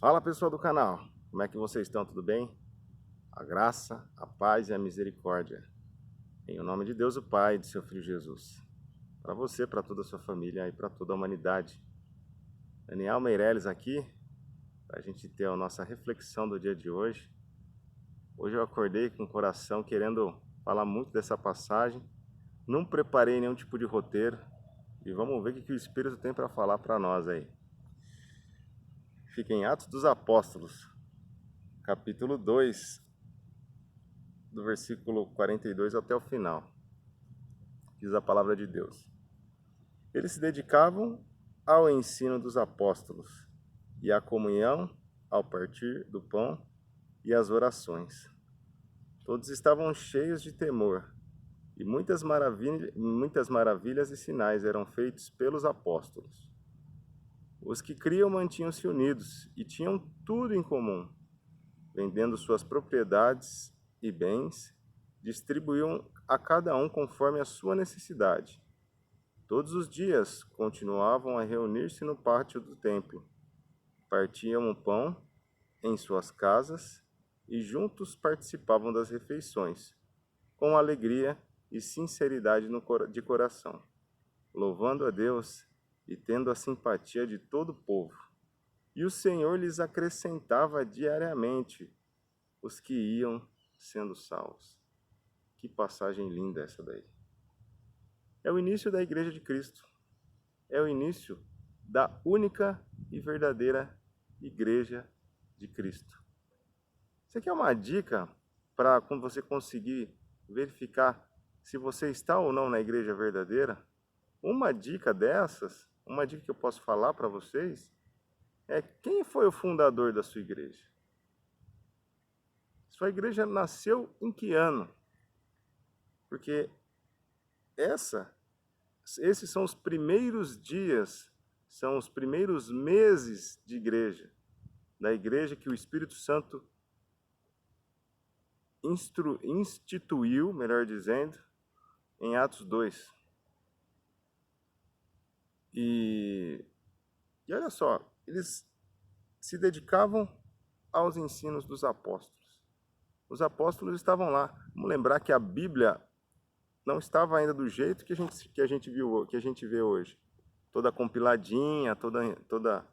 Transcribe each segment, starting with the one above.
Fala pessoal do canal, como é que vocês estão? Tudo bem? A graça, a paz e a misericórdia. Em nome de Deus o Pai e de seu Filho Jesus. Para você, para toda a sua família e para toda a humanidade. Daniel Meireles aqui, para a gente ter a nossa reflexão do dia de hoje. Hoje eu acordei com o coração querendo falar muito dessa passagem. Não preparei nenhum tipo de roteiro. E vamos ver o que o Espírito tem para falar para nós aí. Fica em Atos dos Apóstolos, capítulo 2, do versículo 42 até o final. Diz a palavra de Deus. Eles se dedicavam ao ensino dos apóstolos e à comunhão, ao partir do pão e às orações. Todos estavam cheios de temor, e muitas maravilhas e sinais eram feitos pelos apóstolos. Os que criam mantinham-se unidos e tinham tudo em comum. Vendendo suas propriedades e bens, distribuíam a cada um conforme a sua necessidade. Todos os dias continuavam a reunir-se no pátio do templo. Partiam o pão em suas casas e juntos participavam das refeições, com alegria e sinceridade de coração, louvando a Deus e tendo a simpatia de todo o povo. E o Senhor lhes acrescentava diariamente os que iam sendo salvos. Que passagem linda essa daí. É o início da Igreja de Cristo. É o início da única e verdadeira Igreja de Cristo. Isso aqui é uma dica para quando você conseguir verificar se você está ou não na Igreja verdadeira. Uma dica dessas, uma dica que eu posso falar para vocês, é quem foi o fundador da sua igreja? Sua igreja nasceu em que ano? Porque esses são os primeiros dias, são os primeiros meses de igreja, da igreja que o Espírito Santo instituiu, melhor dizendo, em Atos 2. E olha só, eles se dedicavam aos ensinos dos apóstolos. Os apóstolos estavam lá. Vamos lembrar que a Bíblia não estava ainda do jeito que a gente vê hoje. Toda compiladinha, toda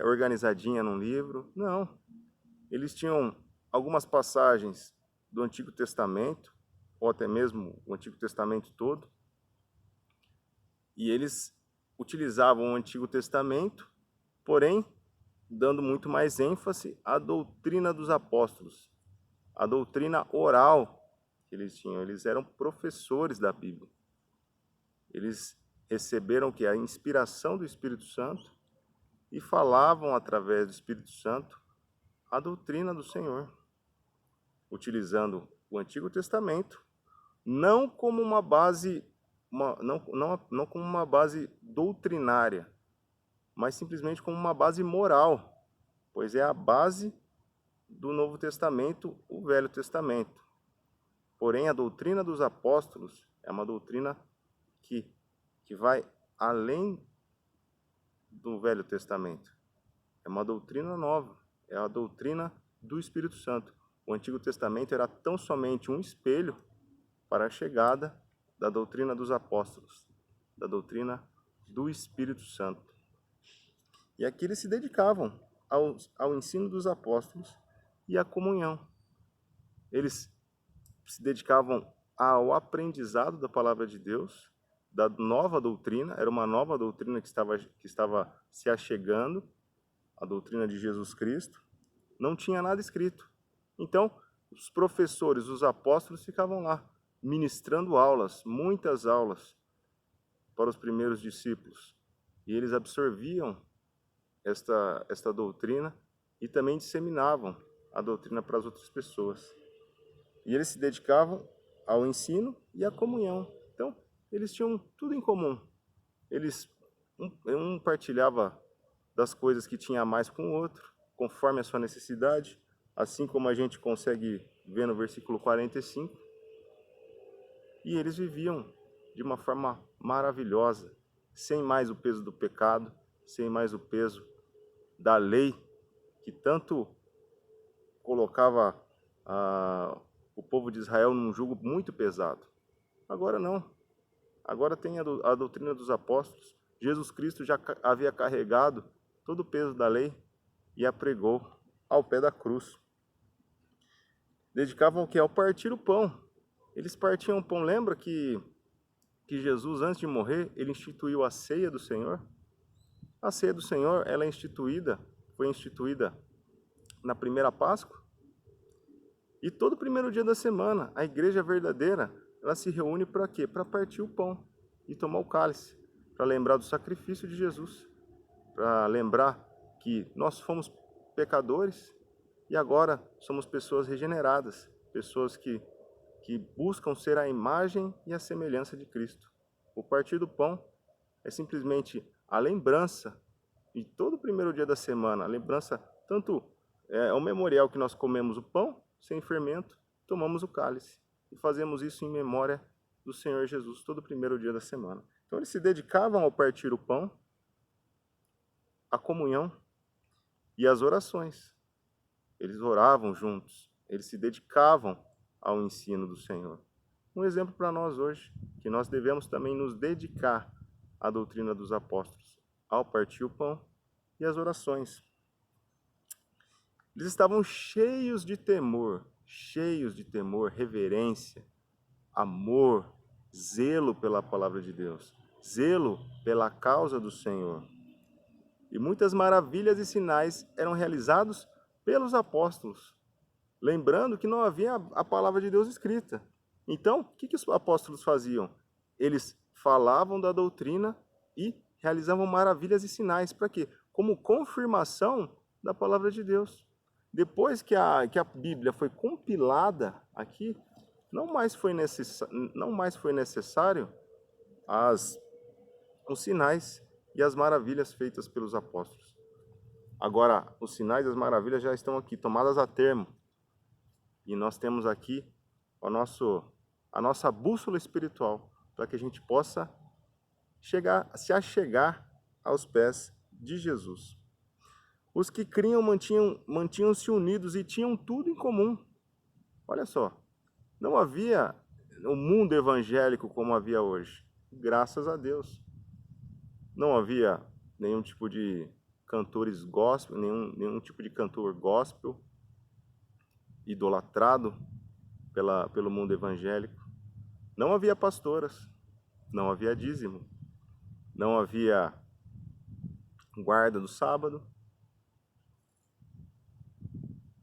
organizadinha num livro. Não. Eles tinham algumas passagens do Antigo Testamento, ou até mesmo o Antigo Testamento todo, e eles utilizavam o Antigo Testamento, porém dando muito mais ênfase à doutrina dos apóstolos, a doutrina oral que eles tinham. Eles eram professores da Bíblia. Eles receberam que a inspiração do Espírito Santo e falavam através do Espírito Santo a doutrina do Senhor, utilizando o Antigo Testamento não como uma base, não como uma base doutrinária, mas simplesmente como uma base moral, pois é a base do Novo Testamento, o Velho Testamento. Porém, a doutrina dos apóstolos é uma doutrina que vai além do Velho Testamento. É uma doutrina nova, é a doutrina do Espírito Santo. O Antigo Testamento era tão somente um espelho para a chegada da doutrina dos apóstolos, da doutrina do Espírito Santo. E aqui eles se dedicavam ao ensino dos apóstolos e à comunhão. Eles se dedicavam ao aprendizado da palavra de Deus, da nova doutrina. Era uma nova doutrina que estava se achegando, a doutrina de Jesus Cristo. Não tinha nada escrito. Então, os professores, os apóstolos ficavam lá, ministrando aulas, muitas aulas, para os primeiros discípulos. E eles absorviam esta doutrina e também disseminavam a doutrina para as outras pessoas. E eles se dedicavam ao ensino e à comunhão. Então, eles tinham tudo em comum. Um partilhava das coisas que tinha a mais com o outro, conforme a sua necessidade, assim como a gente consegue ver no versículo 45. E eles viviam de uma forma maravilhosa, sem mais o peso do pecado, sem mais o peso da lei, que tanto colocava o povo de Israel num jugo muito pesado. Agora não. Agora tem a doutrina dos apóstolos. Jesus Cristo já havia carregado todo o peso da lei e a pregou ao pé da cruz. Dedicavam o que? Ao partir o pão. Eles partiam o pão. Lembra que Jesus, antes de morrer, ele instituiu a ceia do Senhor? A ceia do Senhor, ela foi instituída na primeira Páscoa. E todo primeiro dia da semana, a igreja verdadeira, ela se reúne para quê? Para partir o pão e tomar o cálice, para lembrar do sacrifício de Jesus, para lembrar que nós fomos pecadores e agora somos pessoas regeneradas, pessoas que buscam ser a imagem e a semelhança de Cristo. O partir do pão é simplesmente a lembrança de todo o primeiro dia da semana, a lembrança, tanto é o memorial que nós comemos o pão sem fermento, tomamos o cálice e fazemos isso em memória do Senhor Jesus, todo o primeiro dia da semana. Então eles se dedicavam ao partir o pão, à comunhão e às orações. Eles oravam juntos, eles se dedicavam ao ensino do Senhor. Um exemplo para nós hoje, que nós devemos também nos dedicar à doutrina dos apóstolos, ao partir o pão e às orações. Eles estavam cheios de temor, reverência, amor, zelo pela palavra de Deus, zelo pela causa do Senhor. E muitas maravilhas e sinais eram realizados pelos apóstolos, lembrando que não havia a palavra de Deus escrita. Então, o que os apóstolos faziam? Eles falavam da doutrina e realizavam maravilhas e sinais. Para quê? Como confirmação da palavra de Deus. Depois que a Bíblia foi compilada aqui, não mais foi necessário os sinais e as maravilhas feitas pelos apóstolos. Agora, os sinais e as maravilhas já estão aqui, tomadas a termo. E nós temos aqui a nossa bússola espiritual, para que a gente possa se achegar aos pés de Jesus. Os que criam mantinham-se unidos e tinham tudo em comum. Olha só, não havia um mundo evangélico como havia hoje, graças a Deus. Não havia nenhum tipo de cantores gospel, nenhum tipo de cantor gospel idolatrado pelo mundo evangélico. Não havia pastoras, não havia dízimo, não havia guarda do sábado,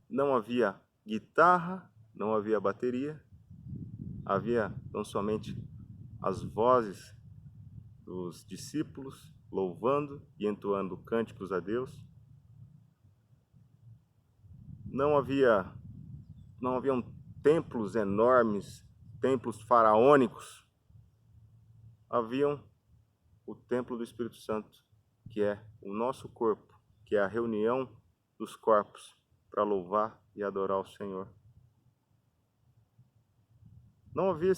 não havia guitarra, não havia bateria, havia tão somente as vozes dos discípulos louvando e entoando cânticos a Deus. Não haviam templos enormes, templos faraônicos. Haviam o templo do Espírito Santo, que é o nosso corpo, que é a reunião dos corpos para louvar e adorar o Senhor. Não havia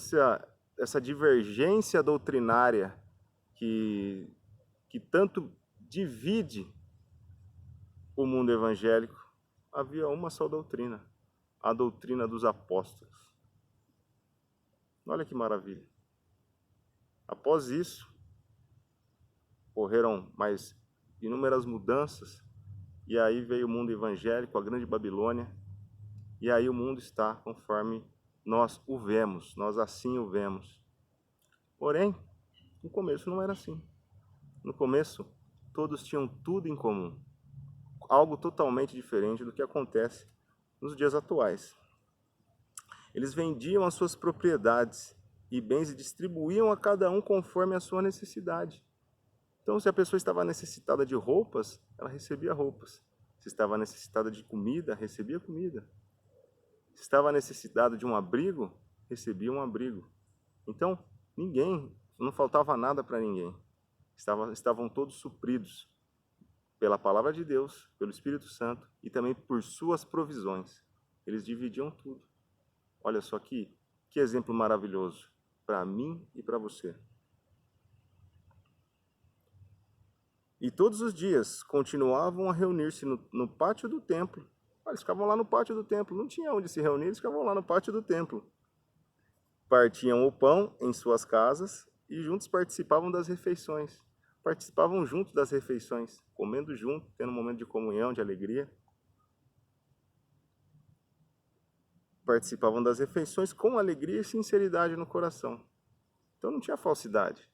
essa divergência doutrinária que tanto divide o mundo evangélico. Havia uma só doutrina, a doutrina dos apóstolos. Olha que maravilha. Após isso, ocorreram mais inúmeras mudanças, e aí veio o mundo evangélico, a grande Babilônia, e aí o mundo está conforme nós o vemos, nós assim o vemos. Porém, no começo não era assim. No começo, todos tinham tudo em comum, algo totalmente diferente do que acontece nos dias atuais. Eles vendiam as suas propriedades e bens e distribuíam a cada um conforme a sua necessidade. Então, se a pessoa estava necessitada de roupas, ela recebia roupas. Se estava necessitada de comida, recebia comida. Se estava necessitada de um abrigo, recebia um abrigo. Então, não faltava nada para ninguém. Estavam todos supridos pela palavra de Deus, pelo Espírito Santo e também por suas provisões. Eles dividiam tudo. Olha só que exemplo maravilhoso para mim e para você. E todos os dias continuavam a reunir-se no pátio do templo. Eles ficavam lá no pátio do templo, não tinha onde se reunir, eles ficavam lá no pátio do templo. Partiam o pão em suas casas e juntos participavam das refeições. Participavam juntos das refeições, comendo junto, tendo um momento de comunhão, de alegria. Participavam das refeições com alegria e sinceridade no coração. Então não tinha falsidade.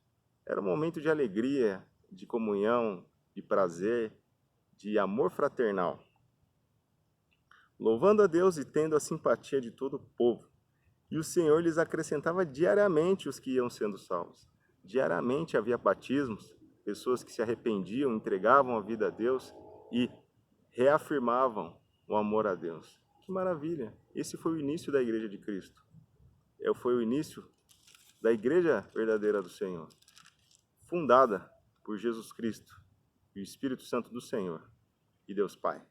Era um momento de alegria, de comunhão, de prazer, de amor fraternal. Louvando a Deus e tendo a simpatia de todo o povo. E o Senhor lhes acrescentava diariamente os que iam sendo salvos. Diariamente havia batismos, pessoas que se arrependiam, entregavam a vida a Deus e reafirmavam o amor a Deus. Que maravilha! Esse foi o início da Igreja de Cristo. Foi o início da Igreja verdadeira do Senhor, fundada por Jesus Cristo e o Espírito Santo do Senhor e Deus Pai.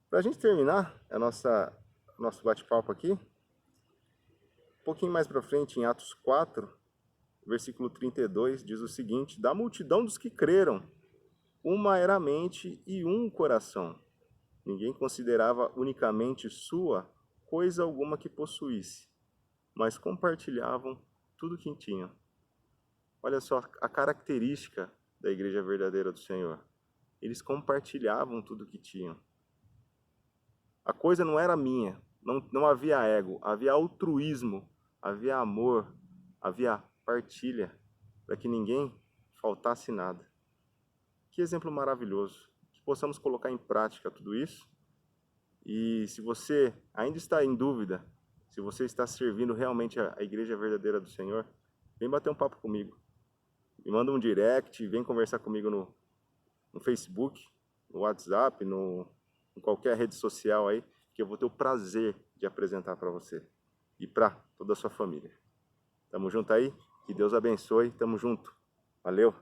Para a gente terminar nosso bate-papo aqui, um pouquinho mais para frente, em Atos 4, versículo 32, diz o seguinte: da multidão dos que creram, uma era a mente e um coração. Ninguém considerava unicamente sua coisa alguma que possuísse, mas compartilhavam tudo que tinham. Olha só a característica da Igreja verdadeira do Senhor. Eles compartilhavam tudo que tinham. A coisa não era minha, não havia ego, havia altruísmo, havia amor, havia partilha, para que ninguém faltasse nada. Que exemplo maravilhoso, que possamos colocar em prática tudo isso. E se você ainda está em dúvida, se você está servindo realmente a Igreja verdadeira do Senhor, vem bater um papo comigo. Me manda um direct, vem conversar comigo no Facebook, no WhatsApp, em qualquer rede social aí, que eu vou ter o prazer de apresentar para você e para toda a sua família. Tamo junto aí? Que Deus abençoe. Tamo junto. Valeu!